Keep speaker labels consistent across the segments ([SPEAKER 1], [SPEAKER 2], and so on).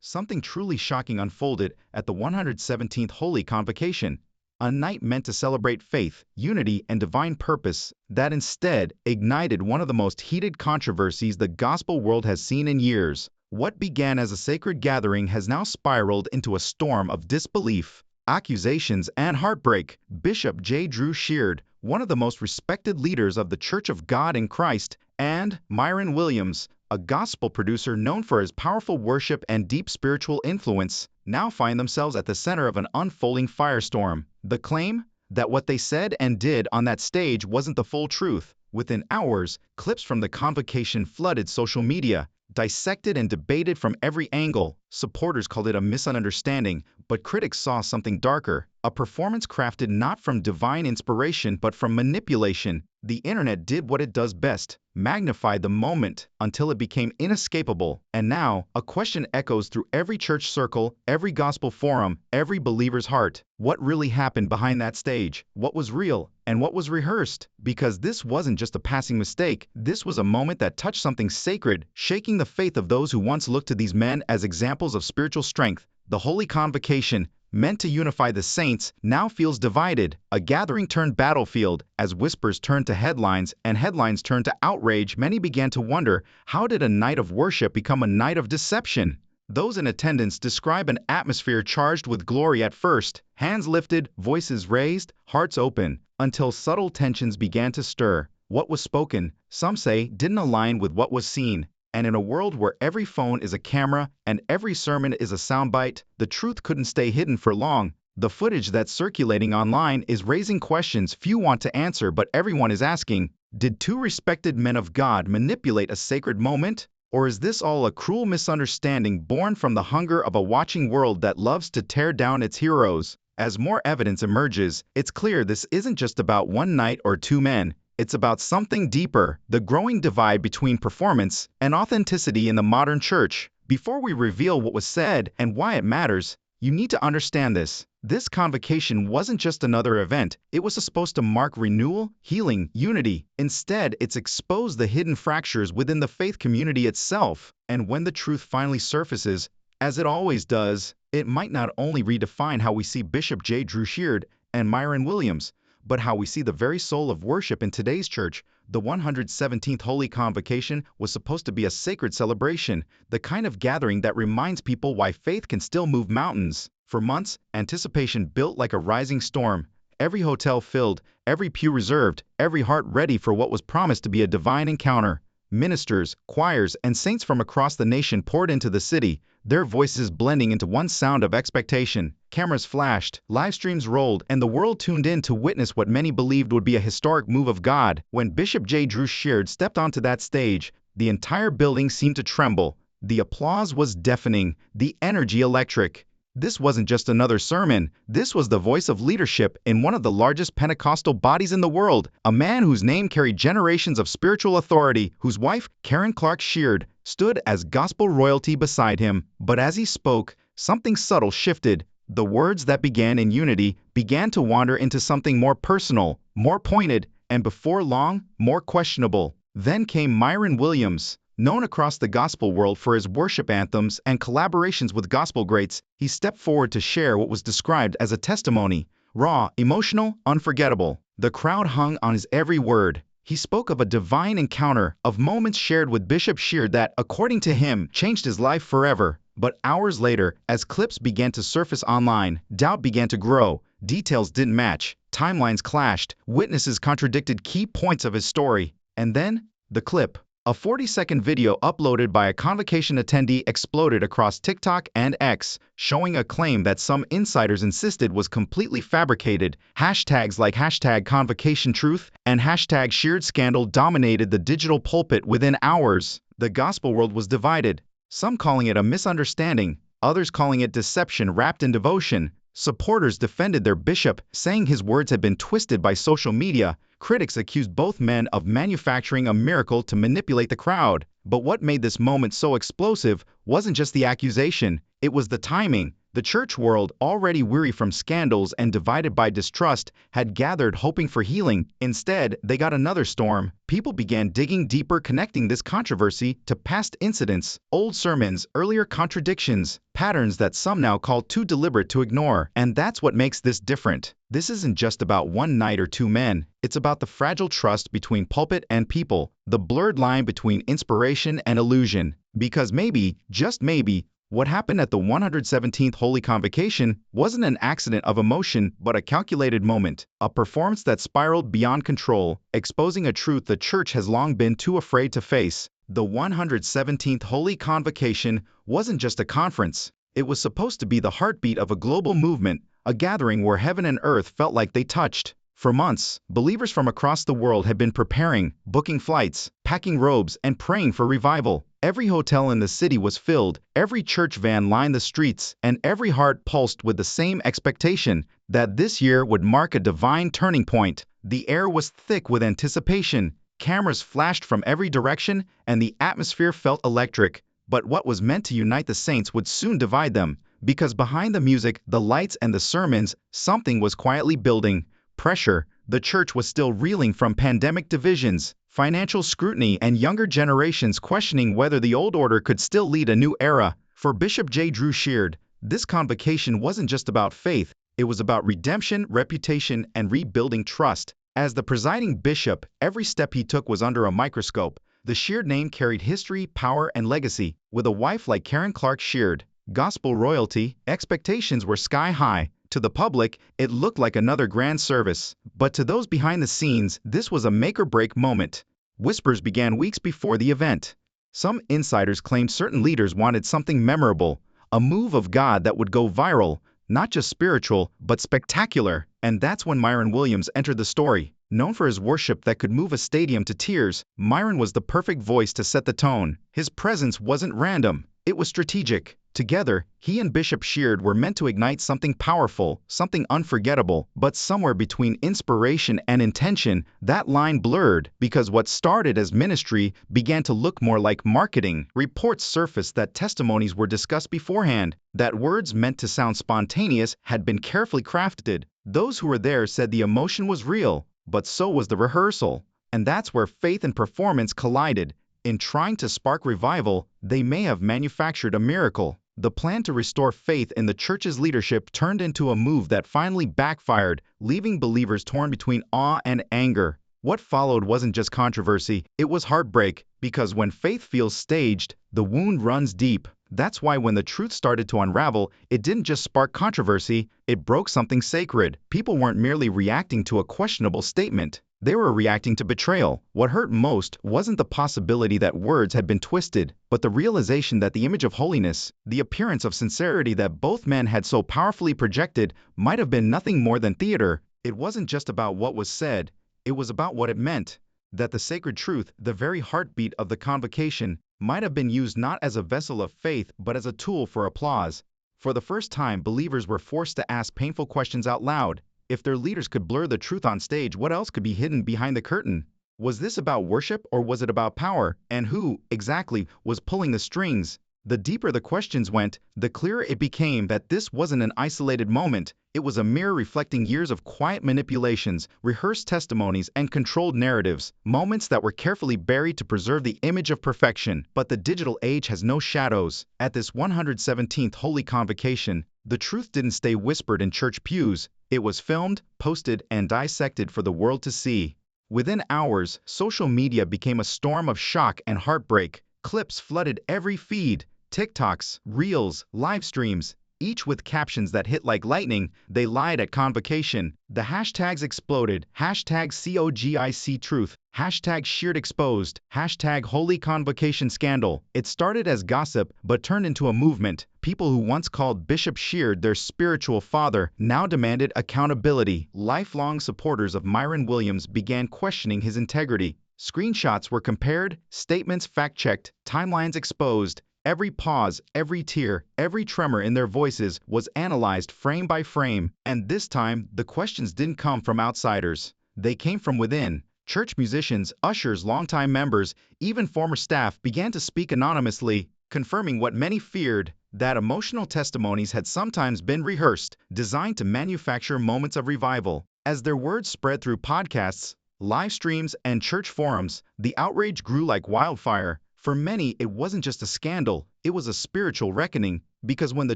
[SPEAKER 1] something truly shocking unfolded at the 117th Holy Convocation, a night meant to celebrate faith, unity, and divine purpose that instead ignited one of the most heated controversies the gospel world has seen in years. What began as a sacred gathering has now spiraled into a storm of disbelief, accusations, and heartbreak. Bishop J. Drew Sheard, one of the most respected leaders of the Church of God in Christ, and Myron Williams, a gospel producer known for his powerful worship and deep spiritual influence, now find themselves at the center of an unfolding firestorm. The claim that what they said and did on that stage wasn't the full truth. Within hours, clips from the convocation flooded social media, dissected and debated from every angle. Supporters called it a misunderstanding, but critics saw something darker, a performance crafted not from divine inspiration but from manipulation. The internet did what it does best, magnified the moment until it became inescapable. And now, a question echoes through every church circle, every gospel forum, every believer's heart. What really happened behind that stage? What was real and what was rehearsed? Because this wasn't just a passing mistake, this was a moment that touched something sacred, shaking the faith of those who once looked to these men as examples of spiritual strength. The Holy Convocation, meant to unify the saints, now feels divided, a gathering turned battlefield. As whispers turned to headlines and headlines turned to outrage, many began to wonder, how did a night of worship become a night of deception? Those in attendance describe an atmosphere charged with glory at first, hands lifted, voices raised, hearts open, until subtle tensions began to stir. What was spoken, some say, didn't align with what was seen. And in a world where every phone is a camera and every sermon is a soundbite, the truth couldn't stay hidden for long. The footage that's circulating online is raising questions few want to answer, but everyone is asking, did two respected men of God manipulate a sacred moment? Or is this all a cruel misunderstanding born from the hunger of a watching world that loves to tear down its heroes? As more evidence emerges, it's clear this isn't just about one night or two men. It's about something deeper, the growing divide between performance and authenticity in the modern church. Before we reveal what was said and why it matters, you need to understand this. This convocation wasn't just another event. It was supposed to mark renewal, healing, unity. Instead, it's exposed the hidden fractures within the faith community itself. And when the truth finally surfaces, as it always does, it might not only redefine how we see Bishop J. Drew Sheard and Myron Williams, but how we see the very soul of worship in today's church. The 117th Holy Convocation was supposed to be a sacred celebration, the kind of gathering that reminds people why faith can still move mountains. For months, anticipation built like a rising storm. Every hotel filled, every pew reserved, every heart ready for what was promised to be a divine encounter. Ministers, choirs, and saints from across the nation poured into the city, their voices blending into one sound of expectation. Cameras flashed, live streams rolled, and the world tuned in to witness what many believed would be a historic move of God. When Bishop J. Drew Sheard stepped onto that stage, the entire building seemed to tremble. The applause was deafening, the energy electric. This wasn't just another sermon. This was the voice of leadership in one of the largest Pentecostal bodies in the world, a man whose name carried generations of spiritual authority, whose wife, Karen Clark Sheard, stood as gospel royalty beside him. But as he spoke, something subtle shifted. The words that began in unity began to wander into something more personal, more pointed, and before long, more questionable. Then came Myron Williams. Known across the gospel world for his worship anthems and collaborations with gospel greats, he stepped forward to share what was described as a testimony. Raw, emotional, unforgettable. The crowd hung on his every word. He spoke of a divine encounter, of moments shared with Bishop Sheard that, according to him, changed his life forever. But hours later, as clips began to surface online, doubt began to grow. Details didn't match. Timelines clashed. Witnesses contradicted key points of his story. And then, the clip. A 40-second video uploaded by a convocation attendee exploded across TikTok and X, showing a claim that some insiders insisted was completely fabricated. Hashtags like #ConvocationTruth and #SheardScandal dominated the digital pulpit within hours. The gospel world was divided, some calling it a misunderstanding, others calling it deception wrapped in devotion. Supporters defended their bishop, saying his words had been twisted by social media. Critics accused both men of manufacturing a miracle to manipulate the crowd. But what made this moment so explosive wasn't just the accusation, it was the timing. The church world, already weary from scandals and divided by distrust, had gathered hoping for healing. Instead, they got another storm. People began digging deeper, connecting this controversy to past incidents, old sermons, earlier contradictions, patterns that some now call too deliberate to ignore. And that's what makes this different. This isn't just about one night or two men. It's about the fragile trust between pulpit and people, the blurred line between inspiration and illusion. Because maybe, just maybe, what happened at the 117th Holy Convocation wasn't an accident of emotion, but a calculated moment, a performance that spiraled beyond control, exposing a truth the church has long been too afraid to face. The 117th Holy Convocation wasn't just a conference. It was supposed to be the heartbeat of a global movement, a gathering where heaven and earth felt like they touched. For months, believers from across the world had been preparing, booking flights, packing robes, and praying for revival. Every hotel in the city was filled, every church van lined the streets, and every heart pulsed with the same expectation that this year would mark a divine turning point. The air was thick with anticipation, cameras flashed from every direction, and the atmosphere felt electric. But what was meant to unite the saints would soon divide them, because behind the music, the lights, and the sermons, something was quietly building. Pressure. The church was still reeling from pandemic divisions, financial scrutiny, and younger generations questioning whether the old order could still lead a new era. For Bishop J. Drew Sheard, this convocation wasn't just about faith, it was about redemption, reputation, and rebuilding trust. As the presiding bishop, every step he took was under a microscope. The Sheard name carried history, power, and legacy. With a wife like Karen Clark Sheard, gospel royalty, expectations were sky high. To the public, it looked like another grand service. But to those behind the scenes, this was a make-or-break moment. Whispers began weeks before the event. Some insiders claimed certain leaders wanted something memorable, a move of God that would go viral, not just spiritual, but spectacular. And that's when Myron Williams entered the story. Known for his worship that could move a stadium to tears, Myron was the perfect voice to set the tone. His presence wasn't random, it was strategic. Together, he and Bishop Sheard were meant to ignite something powerful, something unforgettable, but somewhere between inspiration and intention, that line blurred because what started as ministry began to look more like marketing. Reports surfaced that testimonies were discussed beforehand, that words meant to sound spontaneous had been carefully crafted. Those who were there said the emotion was real, but so was the rehearsal. And that's where faith and performance collided. In trying to spark revival, they may have manufactured a miracle. The plan to restore faith in the church's leadership turned into a move that finally backfired, leaving believers torn between awe and anger. What followed wasn't just controversy, it was heartbreak, because when faith feels staged, the wound runs deep. That's why when the truth started to unravel, it didn't just spark controversy, it broke something sacred. People weren't merely reacting to a questionable statement. They were reacting to betrayal. What hurt most wasn't the possibility that words had been twisted, but the realization that the image of holiness, the appearance of sincerity that both men had so powerfully projected, might have been nothing more than theater. It wasn't just about what was said, it was about what it meant. That the sacred truth, the very heartbeat of the convocation, might have been used not as a vessel of faith, but as a tool for applause. For the first time, believers were forced to ask painful questions out loud. If their leaders could blur the truth on stage, what else could be hidden behind the curtain? Was this about worship or was it about power? And who, exactly, was pulling the strings? The deeper the questions went, the clearer it became that this wasn't an isolated moment. It was a mirror reflecting years of quiet manipulations, rehearsed testimonies, and controlled narratives, moments that were carefully buried to preserve the image of perfection. But the digital age has no shadows. At this 117th Holy Convocation, the truth didn't stay whispered in church pews. It was filmed, posted, and dissected for the world to see. Within hours, social media became a storm of shock and heartbreak. Clips flooded every feed, TikToks, Reels, live streams, each with captions that hit like lightning. They lied at convocation. The hashtags exploded. Hashtag COGIC truth. Hashtag Sheard exposed. Hashtag Holy Convocation scandal. It started as gossip, but turned into a movement. People who once called Bishop Sheard their spiritual father now demanded accountability. Lifelong supporters of Myron Williams began questioning his integrity. Screenshots were compared, statements fact-checked, timelines exposed. Every pause, every tear, every tremor in their voices was analyzed frame by frame. And this time, the questions didn't come from outsiders. They came from within. Church musicians, ushers, longtime members, even former staff began to speak anonymously. confirming what many feared, that emotional testimonies had sometimes been rehearsed, designed to manufacture moments of revival. As their words spread through podcasts, live streams, and church forums, the outrage grew like wildfire. For many, it wasn't just a scandal, it was a spiritual reckoning, because when the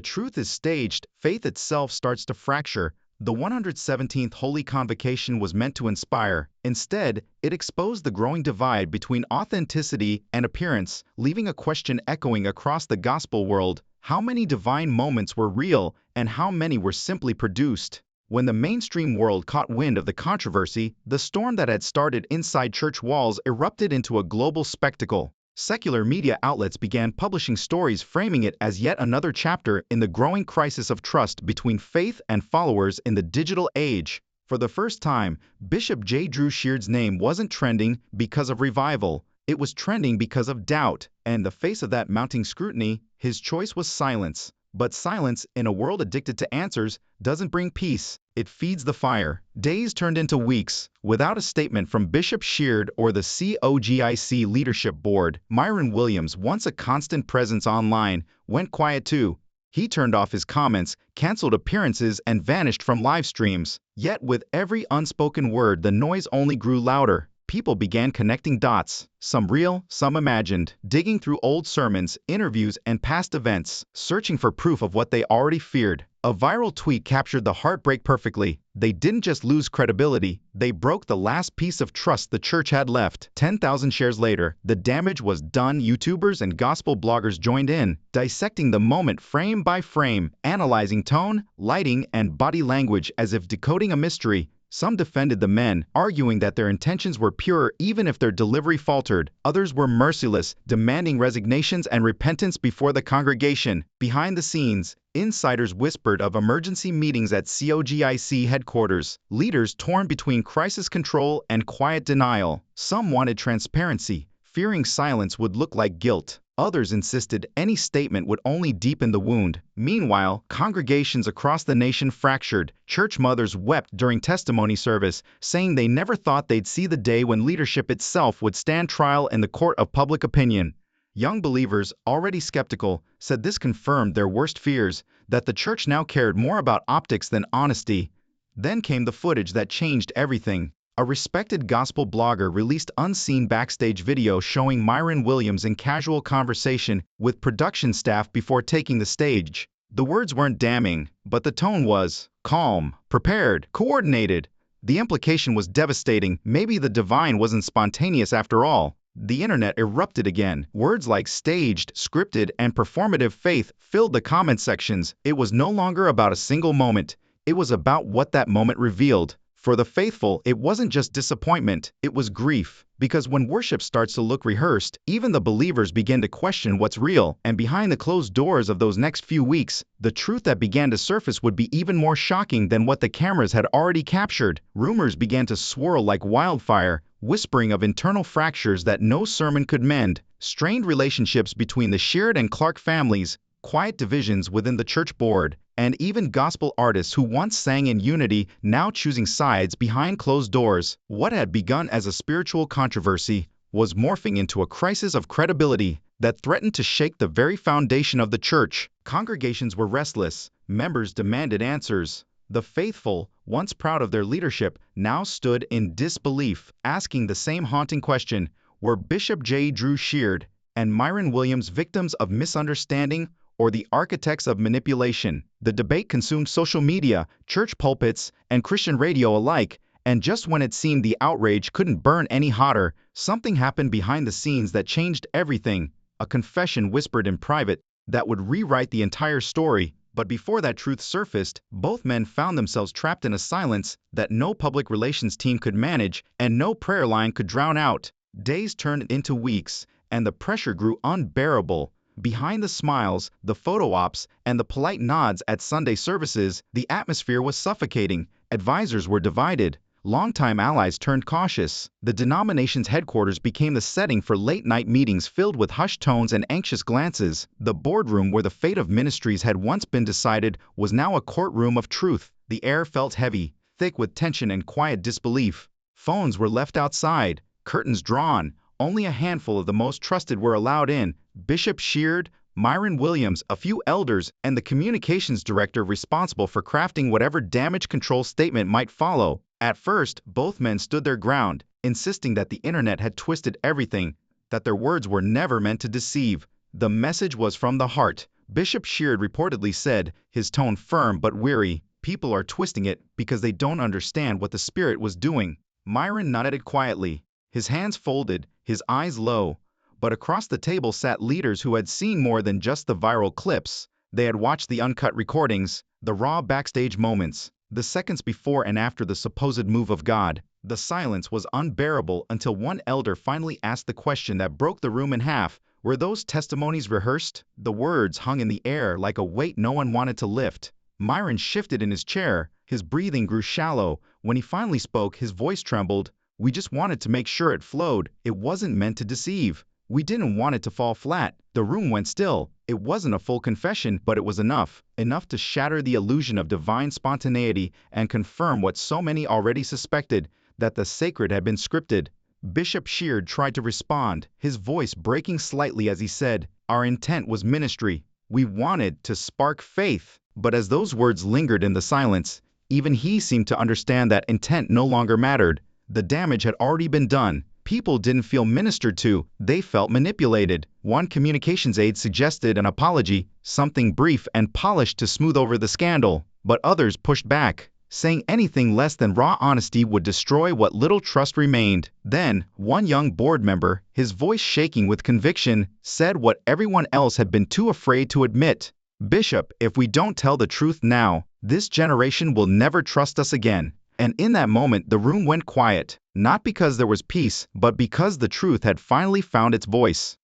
[SPEAKER 1] truth is staged, faith itself starts to fracture. The 117th Holy Convocation was meant to inspire. Instead, it exposed the growing divide between authenticity and appearance, leaving a question echoing across the gospel world: how many divine moments were real, and how many were simply produced? When the mainstream world caught wind of the controversy, the storm that had started inside church walls erupted into a global spectacle. Secular media outlets began publishing stories framing it as yet another chapter in the growing crisis of trust between faith and followers in the digital age. For the first time, Bishop J. Drew Sheard's name wasn't trending because of revival. It was trending because of doubt, and in the face of that mounting scrutiny, his choice was silence. But silence, in a world addicted to answers, doesn't bring peace. It feeds the fire. Days turned into weeks. Without a statement from Bishop Sheard or the COGIC leadership board, Myron Williams, once a constant presence online, went quiet too. He turned off his comments, canceled appearances, and vanished from live streams. Yet with every unspoken word, the noise only grew louder. People began connecting dots, some real, some imagined, digging through old sermons, interviews, and past events, searching for proof of what they already feared. A viral tweet captured the heartbreak perfectly. They didn't just lose credibility, they broke the last piece of trust the church had left. 10,000 shares later, the damage was done. YouTubers and gospel bloggers joined in, dissecting the moment frame by frame, analyzing tone, lighting, and body language as if decoding a mystery. Some defended the men, arguing that their intentions were pure even if their delivery faltered. Others were merciless, demanding resignations and repentance before the congregation. Behind the scenes, insiders whispered of emergency meetings at COGIC headquarters, leaders torn between crisis control and quiet denial. Some wanted transparency, fearing silence would look like guilt. Others insisted any statement would only deepen the wound. Meanwhile, congregations across the nation fractured. Church mothers wept during testimony service, saying they never thought they'd see the day when leadership itself would stand trial in the court of public opinion. Young believers, already skeptical, said this confirmed their worst fears, that the church now cared more about optics than honesty. Then came the footage that changed everything. A respected gospel blogger released unseen backstage video showing Myron Williams in casual conversation with production staff before taking the stage. The words weren't damning, but the tone was calm, prepared, coordinated. The implication was devastating. Maybe the divine wasn't spontaneous after all. The internet erupted again. Words like staged, scripted, and performative faith filled the comment sections. It was no longer about a single moment. It was about what that moment revealed. For the faithful, it wasn't just disappointment, it was grief. Because when worship starts to look rehearsed, even the believers begin to question what's real. And behind the closed doors of those next few weeks, the truth that began to surface would be even more shocking than what the cameras had already captured. Rumors began to swirl like wildfire, whispering of internal fractures that no sermon could mend, strained relationships between the Sheard and Clark families, quiet divisions within the church board, and even gospel artists who once sang in unity now choosing sides behind closed doors. What had begun as a spiritual controversy was morphing into a crisis of credibility that threatened to shake the very foundation of the church. Congregations were restless, members demanded answers. The faithful, once proud of their leadership, now stood in disbelief, asking the same haunting question: were Bishop J. Drew Sheard and Myron Williams victims of misunderstanding or the architects of manipulation? The debate consumed social media, church pulpits, and Christian radio alike, and just when it seemed the outrage couldn't burn any hotter, something happened behind the scenes that changed everything. A confession whispered in private that would rewrite the entire story. But before that truth surfaced, both men found themselves trapped in a silence that no public relations team could manage and no prayer line could drown out. Days turned into weeks, and the pressure grew unbearable. Behind the smiles, the photo ops, and the polite nods at Sunday services, the atmosphere was suffocating. Advisors were divided. Longtime allies turned cautious. The denomination's headquarters became the setting for late-night meetings filled with hushed tones and anxious glances. The boardroom where the fate of ministries had once been decided was now a courtroom of truth. The air felt heavy, thick with tension and quiet disbelief. Phones were left outside, curtains drawn. Only a handful of the most trusted were allowed in: Bishop Sheard, Myron Williams, a few elders, and the communications director responsible for crafting whatever damage control statement might follow. At first, both men stood their ground, insisting that the internet had twisted everything, that their words were never meant to deceive. The message was from the heart. Bishop Sheard reportedly said, his tone firm but weary, "People are twisting it because they don't understand what the Spirit was doing." Myron nodded quietly, his hands folded, his eyes low. But across the table sat leaders who had seen more than just the viral clips. They had watched the uncut recordings, the raw backstage moments, the seconds before and after the supposed move of God. The silence was unbearable until one elder finally asked the question that broke the room in half. Were those testimonies rehearsed? The words hung in the air like a weight no one wanted to lift. Myron shifted in his chair, his breathing grew shallow. When he finally spoke, his voice trembled. "We just wanted to make sure it flowed. It wasn't meant to deceive. We didn't want it to fall flat." The room went still. It wasn't a full confession, but it was enough to shatter the illusion of divine spontaneity and confirm what so many already suspected, that the sacred had been scripted. Bishop Sheard tried to respond, his voice breaking slightly as he said, "Our intent was ministry. We wanted to spark faith." But as those words lingered in the silence, even he seemed to understand that intent no longer mattered. The damage had already been done. People didn't feel ministered to, they felt manipulated. One communications aide suggested an apology, something brief and polished to smooth over the scandal, but others pushed back, saying anything less than raw honesty would destroy what little trust remained. Then, one young board member, his voice shaking with conviction, said what everyone else had been too afraid to admit. "Bishop, if we don't tell the truth now, this generation will never trust us again." And in that moment, the room went quiet, not because there was peace, but because the truth had finally found its voice.